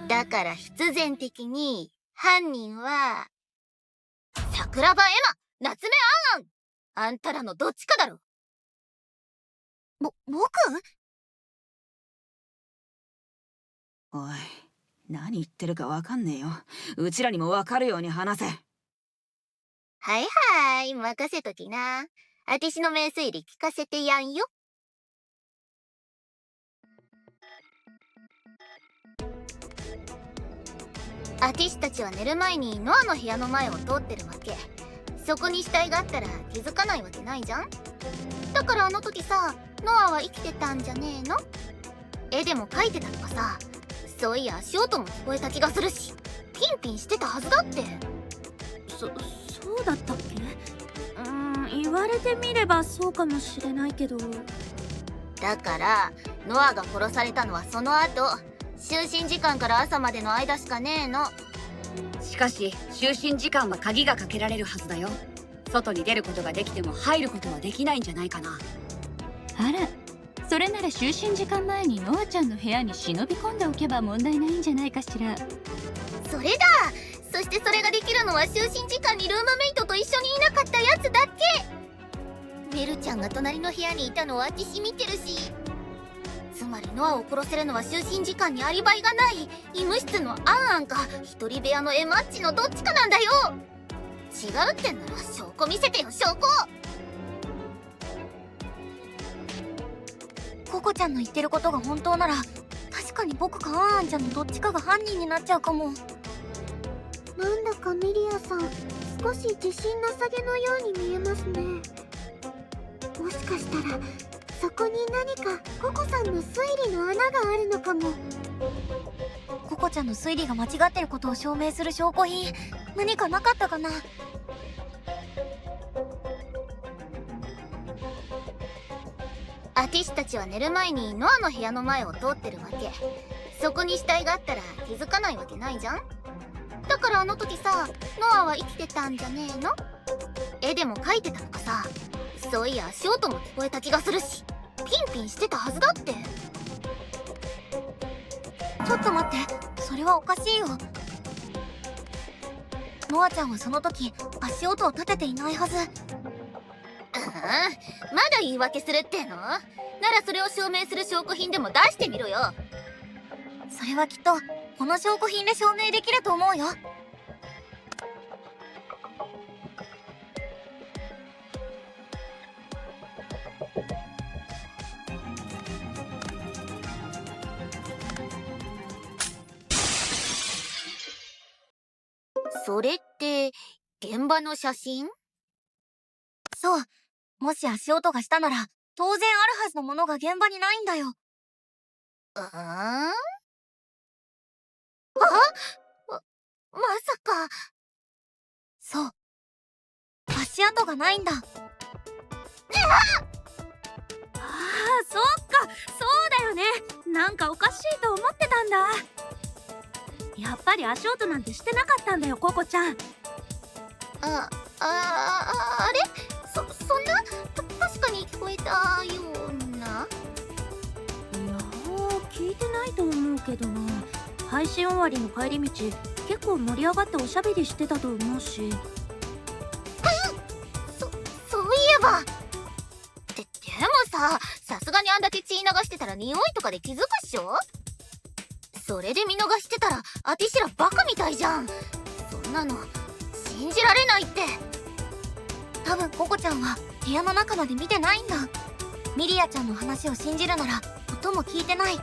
だから必然的に犯人は桜庭エマ、夏目アンアン、あんたらのどっちかだろ。僕？おい、何言ってるかわかんねえよ。うちらにもわかるように話せ。はいはい、任せときな。あてしの名推理聞かせてやんよ。あてしたちは寝る前にノアの部屋の前を通ってるわけ。そこに死体があったら気づかないわけないじゃん。だからあの時さ、ノアは生きてたんじゃねえの？絵でも描いてたのかさ。そういや足音も聞こえた気がするし、ピンピンしてたはずだって。そうだったっけ？言われてみればそうかもしれないけど。だからノアが殺されたのはその後、就寝時間から朝までの間しかねえの。しかし就寝時間は鍵がかけられるはずだよ。外に出ることができても入ることはできないんじゃないかな。あら、それなら就寝時間前にノアちゃんの部屋に忍び込んでおけば問題ないんじゃないかしら。それだ。そしてそれができるのは就寝時間にルームメイトと一緒にいなかったやつだけ。メルちゃんが隣の部屋にいたのは私見てるし、つまりノアを殺せるのは就寝時間にアリバイがない医務室のアンアンか一人部屋のエマッチのどっちかなんだよ。違うってんなら証拠見せてよ、証拠。ココちゃんの言ってることが本当なら、確かに僕かアンアンちゃんのどっちかが犯人になっちゃうかも。なんだかミリアさん、少し自信なさげのように見えますね。もしかしたらそこに何かココさんの推理の穴があるのかも。ココちゃんの推理が間違ってることを証明する証拠品、何かなかったかな。アティシたちは寝る前にノアの部屋の前を通ってるわけ。そこに死体があったら気づかないわけないじゃん。だからあの時さ、ノアは生きてたんじゃねえの？絵でも描いてたのかさ。そういや足音も聞こえた気がするし、ピンピンしてたはずだって。ちょっと待って、それはおかしいよ。ノアちゃんはその時足音を立てていないはず。まだ言い訳するっての？ならそれを証明する証拠品でも出してみろよ。それはきっとこの証拠品で証明できると思うよ。それって現場の写真？そう。もし足音がしたなら当然あるはずのものが現場にないんだよ。まさか。そう。足跡がないんだ。ああ、そっか、そうだよね。なんかおかしいと思ってたんだ。やっぱり足音なんてしてなかったんだよ、ココちゃん。あれ？そんな？確かに聞こえたような。いやー、聞いてないと思うけどな。配信終わりの帰り道、結構盛り上がっておしゃべりしてたと思うし。そういえば。でもさすがにあんだけ血流してたら匂いとかで気づくっしょ？それで見逃してたらあてしらバカみたいじゃん。そんなの信じられないって。多分ココちゃんは部屋の中まで見てないんだ。ミリアちゃんの話を信じるなら音も聞いてない。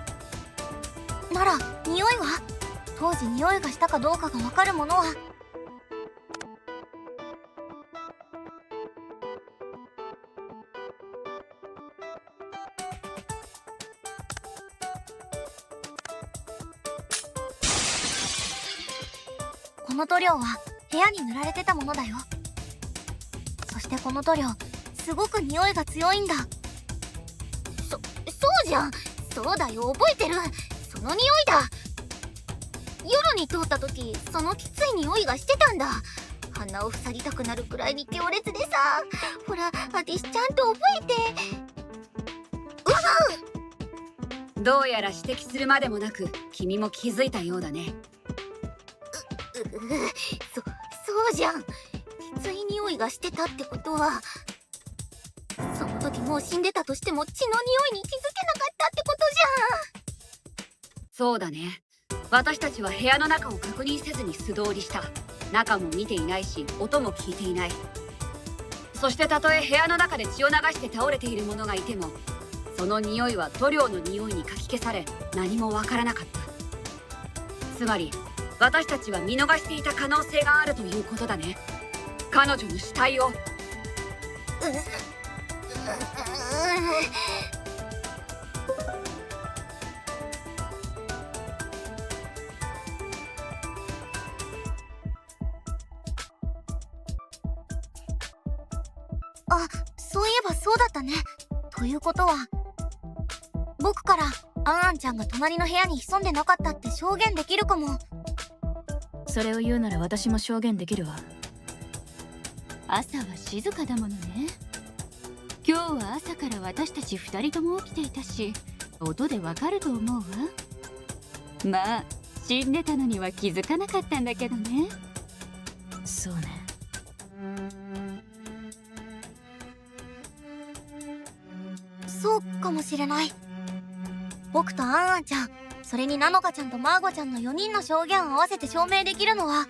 なら匂いは？当時匂いがしたかどうかがわかるものは？この塗料は部屋に塗られてたものだよ。そしてこの塗料、すごく匂いが強いんだ。そうじゃん。そうだよ、覚えてる。その匂いだ。夜に通った時、そのきつい匂いがしてたんだ。鼻を塞ぎたくなるくらいに強烈でさ。ほら、あてしちゃんと覚えて。どうやら指摘するまでもなく君も気づいたようだね。そうじゃん。きつい匂いがしてたってことは、その時もう死んでたとしても血の匂いに気づけなかったってことそうだね。私たちは部屋の中を確認せずに素通りした。中も見ていないし音も聞いていない。そしてたとえ部屋の中で血を流して倒れている者がいても、その匂いは塗料の匂いにかき消され何もわからなかった。つまり私たちは見逃していた可能性があるということだね。彼女の死体を。あ、そういえばそうだったね。ということは、僕からアンアンちゃんが隣の部屋に潜んでなかったって証言できるかも。それを言うなら私も証言できるわ。朝は静かだものね。今日は朝から私たち2人とも起きていたし、音でわかると思うわ。まあ死んでたのには気づかなかったんだけどね。そうね。そうかもしれない。僕とアンアンちゃん、それにナノカちゃんとマーゴちゃんの4人の証言を合わせて証明できるのは、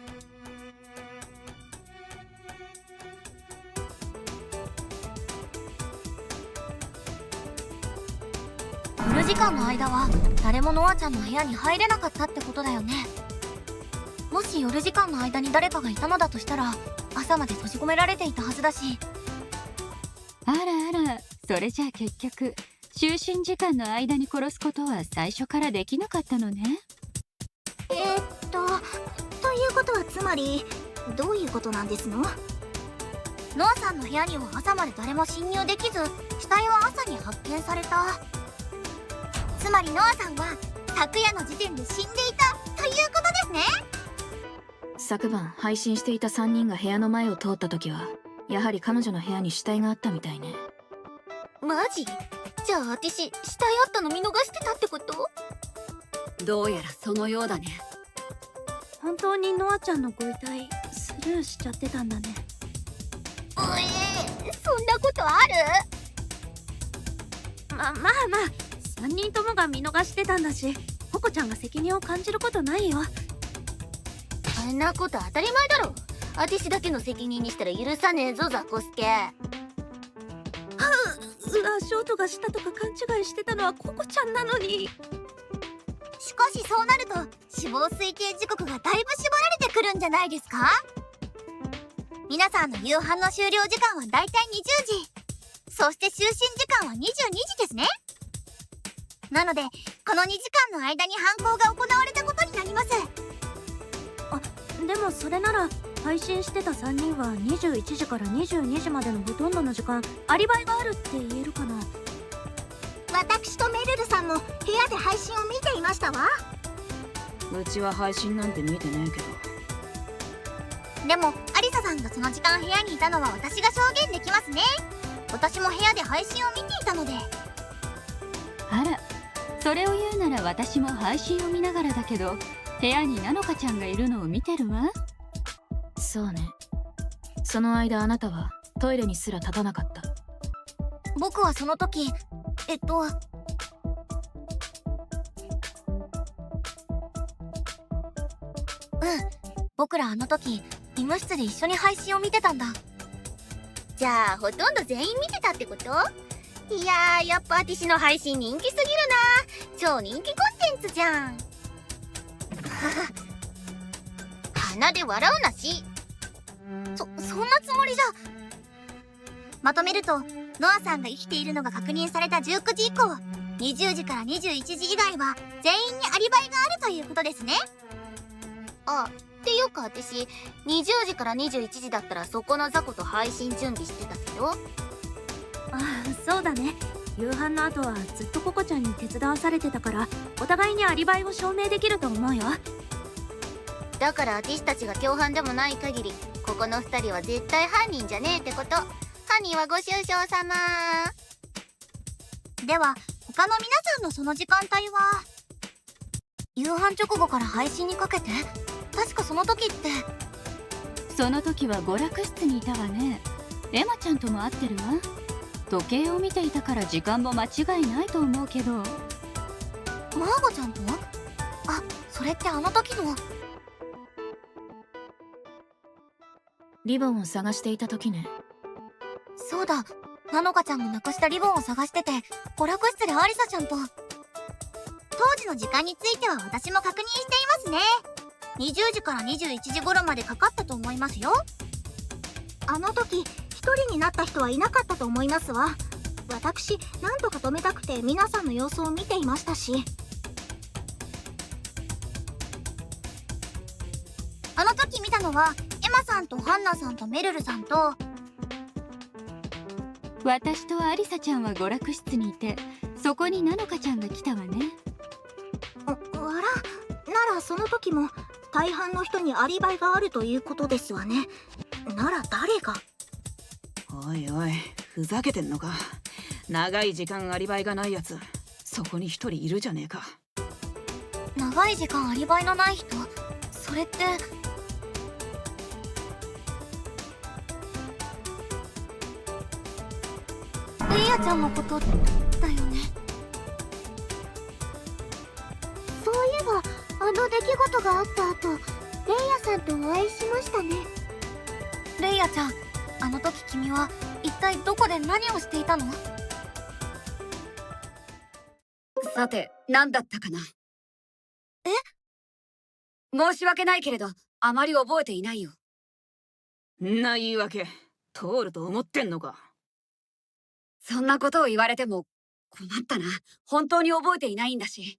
夜時間の間は誰もノアちゃんの部屋に入れなかったってことだよね。もし夜時間の間に誰かがいたのだとしたら、朝まで閉じ込められていたはずだし。あらあら、それじゃあ結局就寝時間の間に殺すことは最初からできなかったのね。ということはつまりどういうことなんですの？ノアさんの部屋には朝まで誰も侵入できず、死体は朝に発見された。つまりノアさんは昨夜の時点で死んでいたということですね。昨晩配信していた3人が部屋の前を通った時はやはり彼女の部屋に死体があったみたいね。マジ？じゃあ私死体あったの見逃してたってこと？どうやらそのようだね。本当にノアちゃんのご遺体スルーしちゃってたんだね。そんなことある？まあ3人ともが見逃してたんだし、ココちゃんが責任を感じることないよ。あんなこと当たり前だろ。私だけの責任にしたら許さねえぞザコスケ。足音がしたとか勘違いしてたのはココちゃんなのに。しかしそうなると死亡推定時刻がだいぶ絞られてくるんじゃないですか？皆さんの夕飯の終了時間はだいたい20時。そして就寝時間は22時ですね。なのでこの2時間の間に犯行が行われたことになります。でもそれなら配信してた3人は21時から22時までのほとんどの時間アリバイがあるって言えるかな。私とメルルさんも部屋で配信を見ていましたわ。うちは配信なんて見てねえけど。でもアリサさんがその時間部屋にいたのは私が証言できますね。私も部屋で配信を見ていたので。あら、それを言うなら私も配信を見ながらだけど、部屋にナノカちゃんがいるのを見てるわ。そうね。その間あなたはトイレにすら立たなかった。僕はその時僕らあの時医務室で一緒に配信を見てたんだ。じゃあほとんど全員見てたってこと？いやー、やっぱ私の配信人気すぎるな。超人気コンテンツじゃん。鼻で笑うなし。そんなつもりじゃ。まとめると、ノアさんが生きているのが確認された19時以降、20時から21時以外は全員にアリバイがあるということですね。あ、っていうか私20時から21時だったらそこの雑魚と配信準備してたけど。ああ、そうだね。夕飯の後はずっとココちゃんに手伝わされてたから、お互いにアリバイを証明できると思うよ。だから私たちが共犯でもない限り、ここの2人は絶対犯人じゃねえってこと。犯人はご愁傷様。では他の皆さんのその時間帯は夕飯直後から配信にかけて、確かその時って。その時は娯楽室にいたわね。エマちゃんとも会ってるわ。時計を見ていたから時間も間違いないと思うけど。マーゴちゃんと？あ、それってあの時の。リボンを探していた時ね。そうだ、なのかちゃんがなくしたリボンを探してて、娯楽室でアリサちゃんと。当時の時間については私も確認していますね。20時から21時頃までかかったと思いますよ。あの時一人になった人はいなかったと思いますわ。私何とか止めたくて皆さんの様子を見ていましたし。あの時見たのはエマさんとハンナさんとメルルさんと。私とアリサちゃんは娯楽室にいて、そこにナノカちゃんが来たわね。あら、ならその時も大半の人にアリバイがあるということですわね。なら誰が。おいおい、ふざけてんのか。長い時間アリバイがないやつ、そこに一人いるじゃねえか。長い時間アリバイのない人、それって。レイヤちゃんのことだよね。そういえばあの出来事があった後、レイヤさんとお会いしましたね。レイヤちゃん、あの時君は一体どこで何をしていたの？さて、何だったかな。え？申し訳ないけれど、あまり覚えていないよ。んな言い訳通ると思ってんのか。そんなことを言われても困ったな。本当に覚えていないんだし。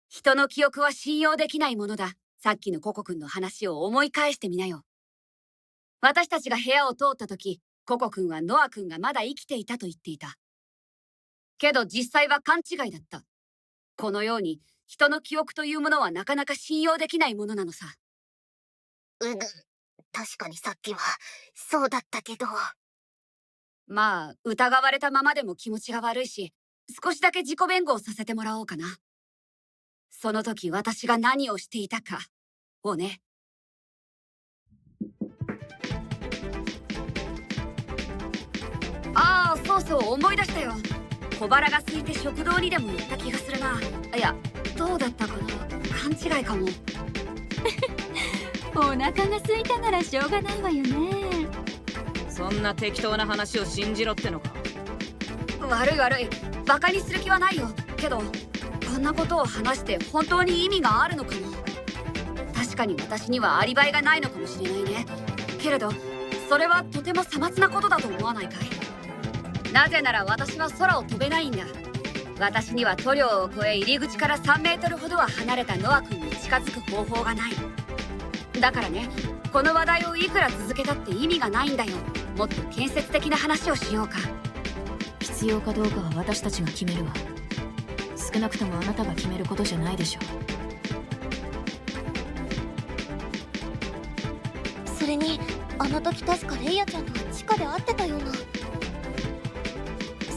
人の記憶は信用できないものだ。さっきのココくんの話を思い返してみなよ。私たちが部屋を通った時、ココくんはノアくんがまだ生きていたと言っていた。けど実際は勘違いだった。このように人の記憶というものはなかなか信用できないものなのさ。確かにさっきはそうだったけど。まあ、疑われたままでも気持ちが悪いし、少しだけ自己弁護をさせてもらおうかな。その時私が何をしていたかをね。ああ、そうそう、思い出したよ。小腹が空いて食堂にでも行った気がするな。いや、どうだったかな。勘違いかも。お腹が空いたならしょうがないわよね。そんな適当な話を信じろってのか。悪い。バカにする気はないよ。けど、こんなことを話して本当に意味があるのかも。確かに私にはアリバイがないのかもしれないね。けれど、それはとてもさまつなことだと思わないかい？なぜなら私は空を飛べないんだ。私には塗料を越え入り口から3メートルほどは離れたノア君に近づく方法がない。だからね、この話題をいくら続けたって意味がないんだよ。もっと建設的な話をしようか。必要かどうかは私たちが決めるわ。少なくともあなたが決めることじゃないでしょそれにあの時確かレイヤちゃんとは地下で会ってたような。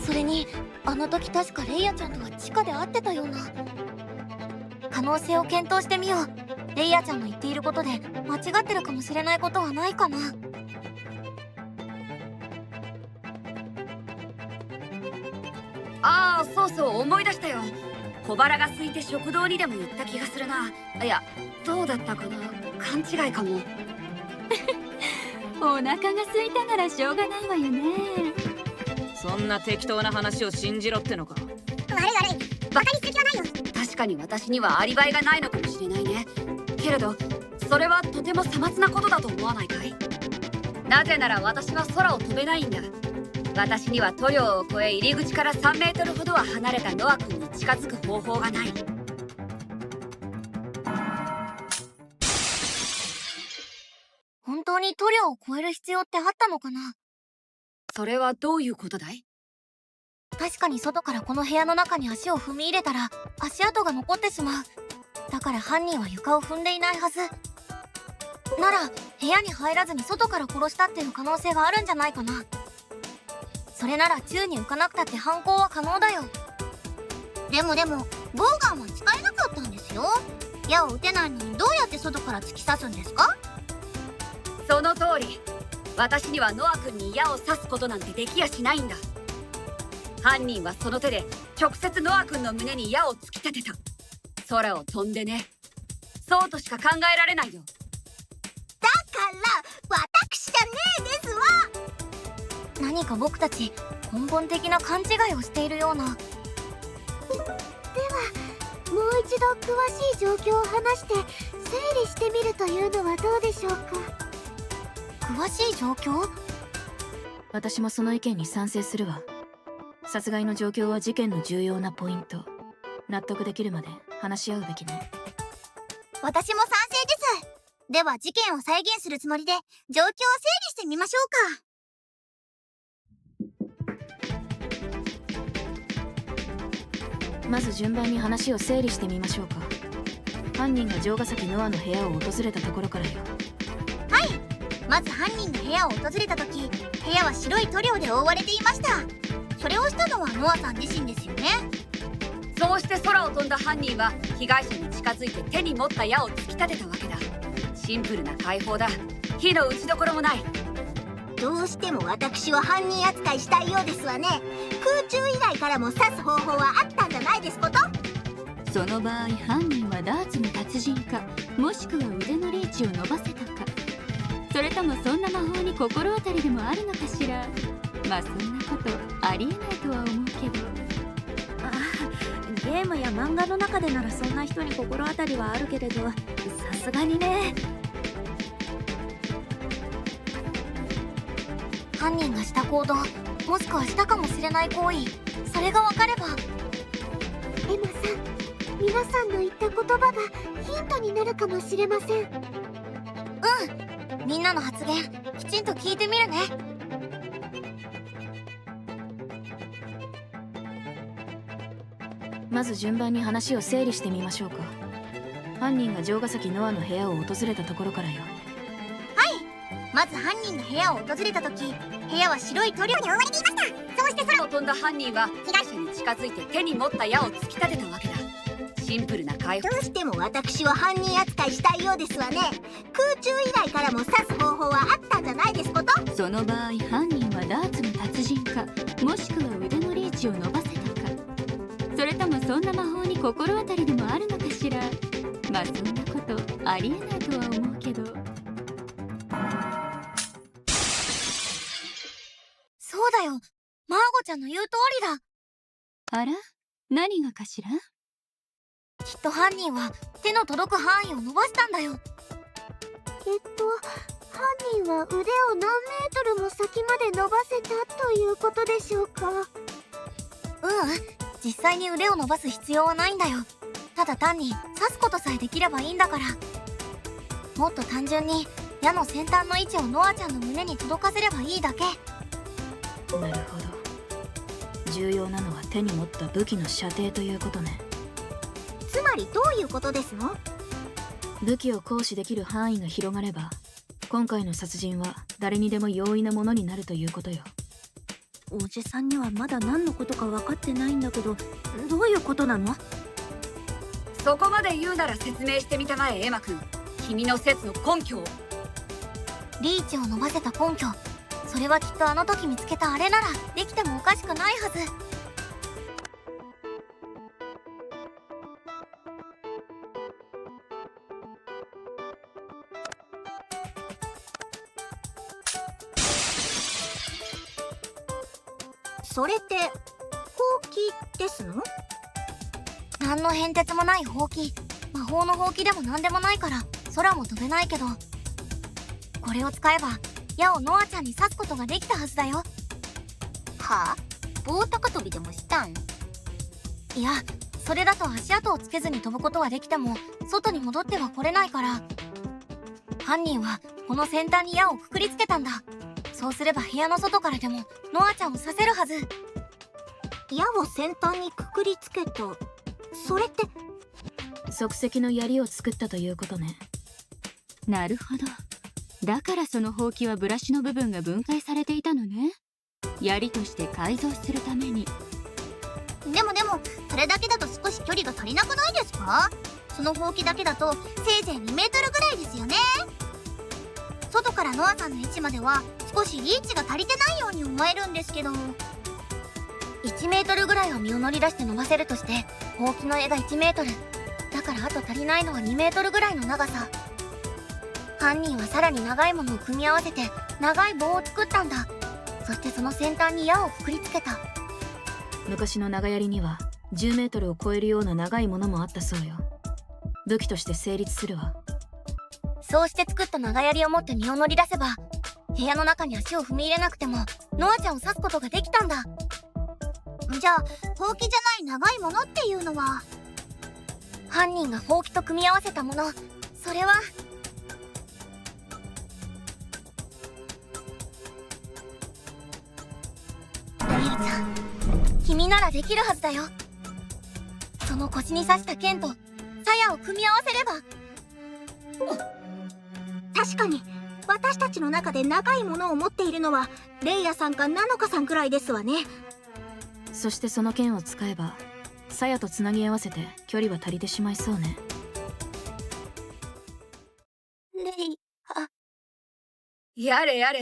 それにあの時確かレイヤちゃんとは地下で会ってたような。可能性を検討してみよう。レイヤちゃんの言っていることで間違ってるかもしれないことはないかな。ああ、そうそう、思い出したよ。小腹が空いて食堂にでも行った気がするな。いや、どうだったかな。勘違いかも。お腹が空いたならしょうがないわよね。そんな適当な話を信じろってのか。悪いバカにする気はないよ。確かに私にはアリバイがないのかもしれないね。けれど、それはとてもさまつなことだと思わないかい？なぜなら私は空を飛べないんだ。私には塗料を越え入り口から3メートルほどは離れたノア君に近づく方法がない。本当に塗料を越える必要ってあったのかな。それはどういうことだい？確かに外からこの部屋の中に足を踏み入れたら足跡が残ってしまう。だから犯人は床を踏んでいないはず。なら部屋に入らずに外から殺したっていう可能性があるんじゃないかな。それなら宙に浮かなくたって犯行は可能だよ。でもボウガンは使えなかったんですよ。矢を撃てないのにどうやって外から突き刺すんですか？その通り。私にはノア君に矢を刺すことなんてできやしないんだ。犯人はその手で直接ノア君の胸に矢を突き立てた。空を飛んでね。そうとしか考えられないよ。だから私じゃねえですわ。何か僕たち根本的な勘違いをしているような。もう一度詳しい状況を話して整理してみるというのはどうでしょうか。詳しい状況？私もその意見に賛成するわ。殺害の状況は事件の重要なポイント。納得できるまで話し合うべきね。私も賛成です。では事件を再現するつもりで状況を整理してみましょうか。まず順番に話を整理してみましょうか。犯人が城ヶ崎ノアの部屋を訪れたところからよ。はい。まず犯人が部屋を訪れた時、部屋は白い塗料で覆われていました。それをしたのはノアさん自身ですよね。そうして空を飛んだ犯人は被害者に近づいて手に持った矢を突き立てたわけだ。シンプルな解放だ。火の打ちどころもない。どうしても私を犯人扱いしたいようですわね。空中以外からも刺す方法はあったんじゃないですこと？その場合犯人はダーツの達人か、もしくは腕のリーチを伸ばせたか、それともそんな魔法に心当たりでもあるのかしら。まあそんなことありえないとは思うけど。ゲームや漫画の中でならそんな人に心当たりはあるけれど、さすがにね。犯人がした行動、もしくはしたかもしれない行為、それが分かれば。エマさん、皆さんの言った言葉がヒントになるかもしれません。みんなの発言きちんと聞いてみるね。まず順番に話を整理してみましょうか。犯人が城ヶ崎ノアの部屋を訪れたところからよ。まず犯人が部屋を訪れた時、部屋は白い塗料に覆われていました。そうして空を飛んだ犯人は被害者に近づいて手に持った矢を突き立てたわけだ。シンプルな解放。どうしても私を犯人扱いしたいようですわね。空中以外からも刺す方法はあったんじゃないですこと？その場合犯人はダーツの達人か、もしくは腕のリーチを伸ばせたか、それともそんな魔法に心当たりでもあるのかしら。まあそんなことありえないとは思うけど。そうだよ、マーゴちゃんの言う通りだ。あら、何がかしら。きっと犯人は手の届く範囲を伸ばしたんだよ。犯人は腕を何メートルも先まで伸ばせたということでしょうか？実際に腕を伸ばす必要はないんだよ。ただ単に刺すことさえできればいいんだから。もっと単純に矢の先端の位置をノアちゃんの胸に届かせればいいだけ。なるほど。重要なのは手に持った武器の射程ということね。つまりどういうことですの？武器を行使できる範囲が広がれば、今回の殺人は誰にでも容易なものになるということよ。おじさんにはまだ何のことか分かってないんだけど、どういうことなの？そこまで言うなら説明してみたまえ、エマ君。君の説の根拠を。リーチを伸ばせた根拠、それはきっとあの時見つけたあれならできてもおかしくないはず。それってほうきですの？何の変哲もないほうき、魔法のほうきでも何でもないから空も飛べないけど、これを使えば矢をノアちゃんに刺すことができたはずだよ。はあ？棒高跳びでもしたん？いや、それだと足跡をつけずに飛ぶことはできても外に戻っては来れないから、犯人はこの先端に矢をくくりつけたんだ。そうすれば部屋の外からでもノアちゃんを刺せるはず。矢を先端にくくりつけた、それって即席の槍を作ったということね。なるほど。だからそのほうきはブラシの部分が分解されていたのね。槍として改造するために。でもそれだけだと少し距離が足りなくないですか？そのほうきだけだとせいぜい2メートルぐらいですよね。外からノアさんの位置までは少しリーチが足りてないように思えるんですけど、1メートルぐらいを身を乗り出して伸ばせるとして、ほうきの枝1メートルだから、あと足りないのは2メートルぐらいの長さ。犯人はさらに長いものを組み合わせて長い棒を作ったんだ。そしてその先端に矢をくくりつけた。昔の長槍には10メートルを超えるような長いものもあったそうよ。武器として成立するわ。そうして作った長槍を持って身を乗り出せば、部屋の中に足を踏み入れなくてもノアちゃんを刺すことができたんだ。じゃあほうきじゃない長いものっていうのは、犯人がほうきと組み合わせたもの。それはリュウちゃん、君ならできるはずだよ。その腰に刺した剣と鞘を組み合わせれば。確かに私たちの中で長いものを持っているのはレイヤさんかナノカさんくらいですわね。そしてその剣を使えば鞘とつなぎ合わせて距離は足りてしまいそうね。レイやれやれ、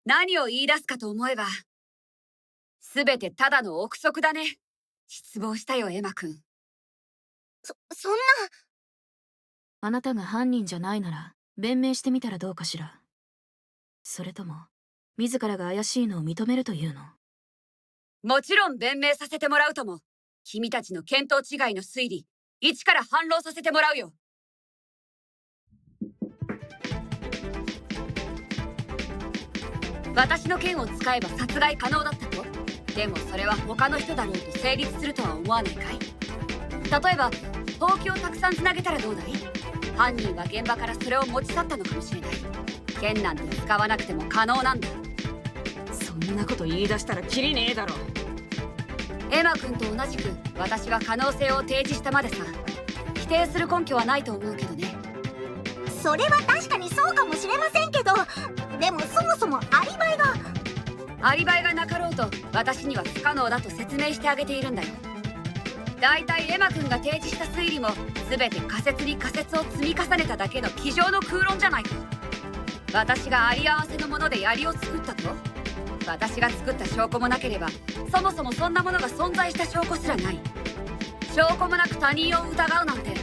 何を言い出すかと思えば、すべてただの憶測だね。失望したよ、エマくん。そんな。あなたが犯人じゃないなら弁明してみたらどうかしら。それとも自らが怪しいのを認めるというの？もちろん弁明させてもらうとも。君たちの見当違いの推理、一から反論させてもらうよ。私の剣を使えば殺害可能だったと？でもそれは他の人だろうと成立するとは思わないかい？例えばほうきをたくさんつなげたらどうだい？犯人は現場からそれを持ち去ったのかもしれない。剣なんて使わなくても可能なんだ。そんなこと言い出したらキリねえだろ。エマ君と同じく私は可能性を提示したまでさ。否定する根拠はないと思うけどね。それは確かにそうかもしれませんけど、でもそもそもアリバイが。アリバイがなかろうと私には不可能だと説明してあげているんだよ。だいたいエマ君が提示した推理も全て仮説に仮説を積み重ねただけの机上の空論じゃないか。私があり合わせのもので槍を作ったと？私が作った証拠もなければ、そもそもそんなものが存在した証拠すらない。証拠もなく他人を疑うなんて、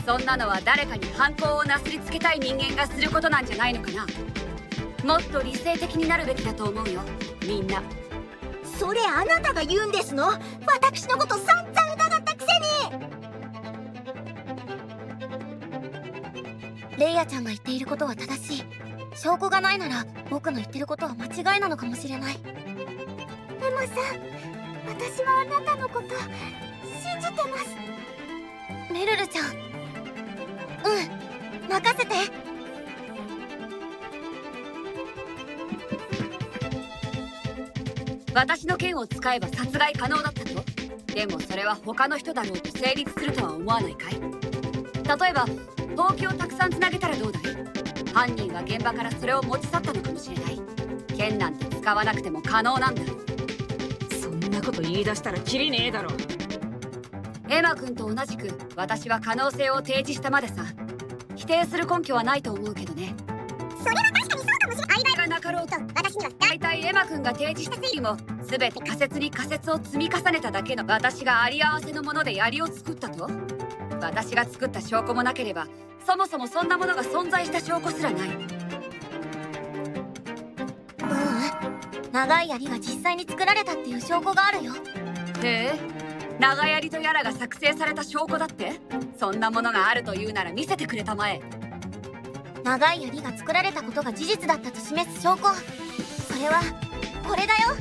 そんなのは誰かに犯行をなすりつけたい人間がすることなんじゃないのかな。もっと理性的になるべきだと思うよ、みんな。それあなたが言うんですの？私のこと散々疑ったくせに。レイヤちゃんが言っていることは正しい。証拠がないなら僕の言ってることは間違いなのかもしれない。エマさん、私はあなたのこと信じてます。メルルちゃん、任せて。私の剣を使えば殺害可能だったと？でもそれは他の人だろうと成立するとは思わないかい？例えばほうきをたくさんつなげたらどうだい？犯人は現場からそれを持ち去ったのかもしれない。剣なんて使わなくても可能なんだ。そんなこと言い出したらキリねえだろ。エマ君と同じく私は可能性を提示したまでさ。否定する根拠はないと思うけどね。それは確かにそうかもしれない。アリバイがなかろうと私には大体エマ君が提示した推理も全て仮説に仮説を積み重ねただけの私があり合わせのもので槍を作ったと？私が作った証拠もなければ、そもそもそんなものが存在した証拠すらない。長い槍が実際に作られたっていう証拠があるよ。へえ、長槍とやらが作成された証拠だって？そんなものがあるというなら見せてくれたまえ。長い槍が作られたことが事実だったと示す証拠。それはこれだよ。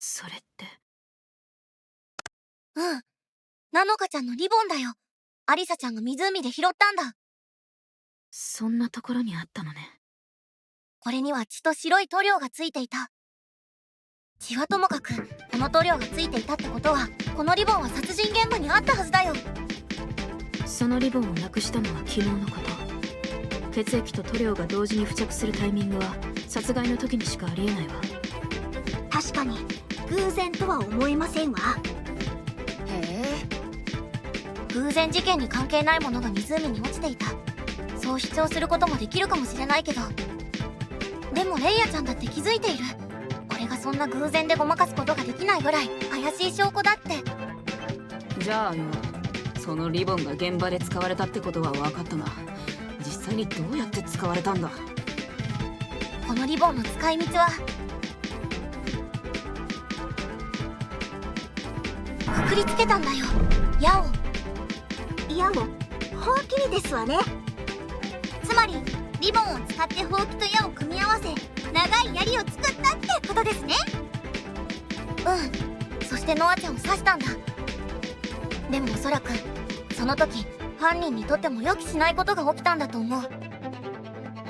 それって。ナノカちゃんのリボンだよ。アリサちゃんが湖で拾ったんだ。そんなところにあったのね。これには血と白い塗料がついていた。血はともかくこの塗料がついていたってことは、このリボンは殺人現場にあったはずだよ。そのリボンをなくしたのは昨日のこと。血液と塗料が同時に付着するタイミングは殺害の時にしかありえないわ。確かに偶然とは思えませんわ。へえ。偶然事件に関係ないものが湖に落ちていた、そう主張することもできるかもしれないけど、でもレイヤちゃんだって気づいている。これがそんな偶然でごまかすことができないぐらい怪しい証拠だって。じゃあよ、そのリボンが現場で使われたってことは分かったが、実際にどうやって使われたんだ？このリボンの使い道は、くくりつけたんだよ、矢を。矢をほうきにですわね。つまりリボンを使ってほうきと矢を組み合わせ、長い槍を作ったってことですね。うん、そしてノアちゃんを刺したんだ。でもおそらくその時犯人にとっても予期しないことが起きたんだと思う。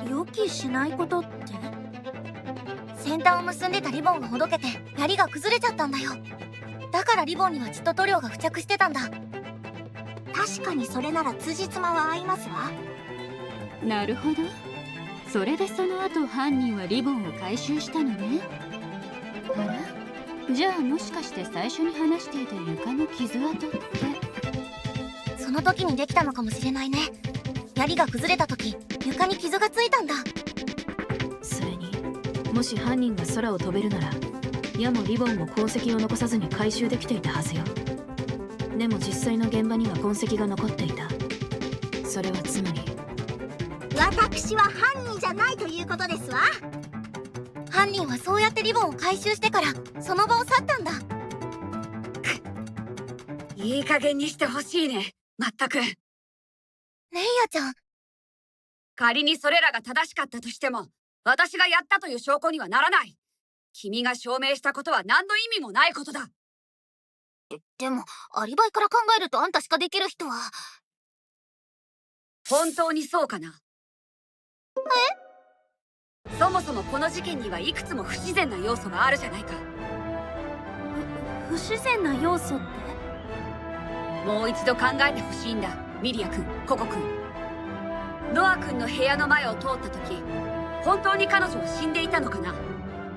予期しないことって？先端を結んでたリボンがほどけて槍が崩れちゃったんだよ。だからリボンには血と塗料が付着してたんだ。確かにそれなら辻褄は合いますわ。なるほど。それでその後犯人はリボンを回収したのね。あら、じゃあもしかして最初に話していた床の傷跡って。その時にできたのかもしれないね。槍が崩れた時床に傷がついたんだ。それにもし犯人が空を飛べるなら矢もリボンも痕跡を残さずに回収できていたはずよ。でも実際の現場には痕跡が残っていた。それはつまり私は犯人じゃないということですわ。犯人はそうやってリボンを回収してからその場を去ったんだ。いい加減にしてほしいね、まったく。レイヤちゃん、仮にそれらが正しかったとしても、私がやったという証拠にはならない。君が証明したことは何の意味もないことだ。でもアリバイから考えるとあんたしかできる人は。本当にそうかな？そもそもこの事件にはいくつも不自然な要素があるじゃないか。不自然な要素って？もう一度考えてほしいんだ、ミリア君、ココ君。ノア君の部屋の前を通った時、本当に彼女は死んでいたのかな？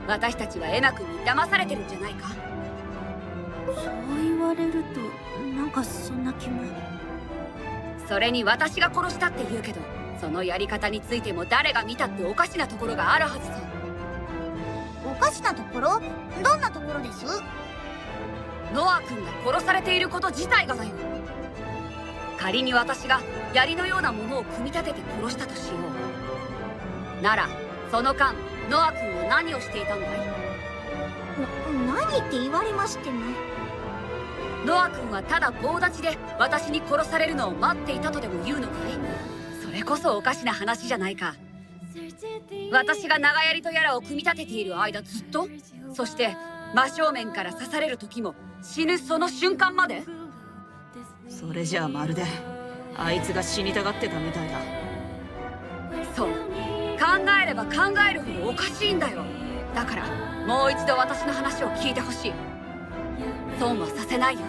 私たちはエマ君に騙されてるんじゃないか？そう言われるとなんかそんな気も。それに私が殺したって言うけど、そのやり方についても誰が見たっておかしなところがあるはずさ。おかしなところ？どんなところです？ノア君が殺されていること自体がだよ。仮に私が槍のようなものを組み立てて殺したとしよう。ならその間ノア君は何をしていたんだい？何って言われましても。ノア君はただ棒立ちで私に殺されるのを待っていたとでも言うのかい？それこそおかしな話じゃないか。私が長槍とやらを組み立てている間ずっと、そして真正面から刺される時も死ぬその瞬間まで。それじゃあまるであいつが死にたがってたみたいだ。そう、考えれば考えるほどおかしいんだよ。だからもう一度私の話を聞いてほしい。損はさせないよ。